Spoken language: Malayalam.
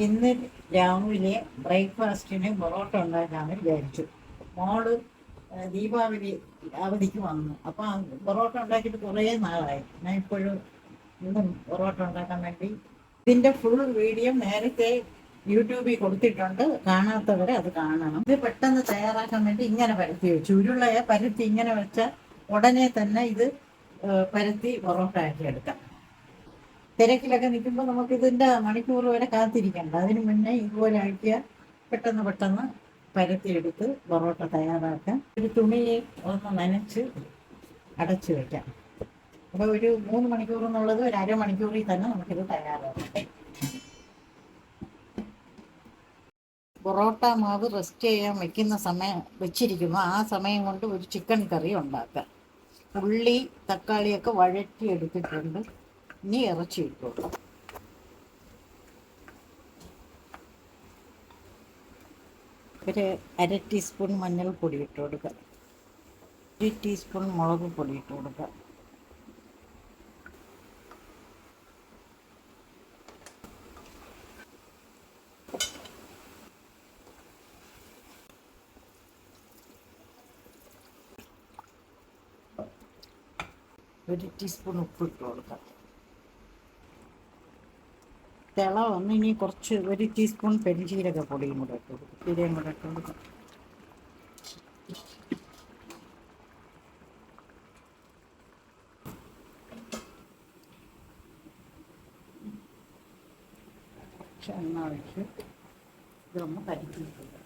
ഇന്ന് രാവിലെ ബ്രേക്ക്ഫാസ്റ്റിന് പൊറോട്ട ഉണ്ടാക്കാമെന്ന് വിചാരിച്ചു. മോള് ദീപാവലി അവധിക്ക് വന്നു. അപ്പം പൊറോട്ട ഉണ്ടാക്കിയിട്ട് കുറേ നാളായി. ഞാൻ ഇപ്പോഴും ഇന്നും പൊറോട്ട ഉണ്ടാക്കാൻ വേണ്ടി ഇതിൻ്റെ ഫുൾ വീഡിയോ നേരത്തെ യൂട്യൂബിൽ കൊടുത്തിട്ടുണ്ട്. കാണാത്തവരെ അത് കാണണം. ഇത് പെട്ടെന്ന് തയ്യാറാക്കാൻ വേണ്ടി ഇങ്ങനെ പരത്തി വെച്ചു. ഉരുളയെ പരത്തി ഇങ്ങനെ വെച്ചാൽ ഉടനെ തന്നെ ഇത് പരത്തി പൊറോട്ട ആക്കി എടുക്കാം. തിരക്കിലൊക്കെ നിൽക്കുമ്പോൾ നമുക്ക് ഇതിൻ്റെ മണിക്കൂർ വരെ കാത്തിരിക്കണ്ട. അതിന് മുന്നേ ഇതുപോലെ ആക്കിയാൽ പെട്ടെന്ന് പരത്തിയെടുത്ത് പൊറോട്ട തയ്യാറാക്കാം. ഒരു തുണി ഒന്ന് നനച്ച് അടച്ചു വയ്ക്കാം. അപ്പോൾ ഒരു 3 മണിക്കൂർ എന്നുള്ളത് ഒരു അരമണിക്കൂറിൽ തന്നെ നമുക്കിത് തയ്യാറാക്കാം. പൊറോട്ട മാവ് റെസ്റ്റ് ചെയ്യാൻ വെക്കുന്ന സമയം വെച്ചിരിക്കുന്നു. ആ സമയം കൊണ്ട് ഒരു ചിക്കൻ കറി ഉണ്ടാക്കാം. ഉള്ളി തക്കാളിയൊക്കെ വഴറ്റി എടുത്തിട്ടുണ്ട്. ഇനി ഇറച്ചി ഇട്ട് കൊടുക്കാം. ഒരു 1/2 ടീസ്പൂൺ മഞ്ഞൾപ്പൊടി ഇട്ട് കൊടുക്കാം. 1 ടീസ്പൂൺ മുളക് പൊടി ഇട്ട് കൊടുക്കാം. ഒരു ടീസ്പൂൺ ഉപ്പ് ഇട്ട് കൊടുക്കാം. തിള വന്ന് ഇനി കുറച്ച് 1 ടീസ്പൂൺ പെരുംജീരക പൊടിയും കൂടെ ഇട്ട് കൊടുക്കും. ജീരകം കൂടെ ഇട്ട് കൊടുക്കാം. എണ്ണ ഒഴിച്ച് ഇതൊന്ന് പരിചയിക്കുക.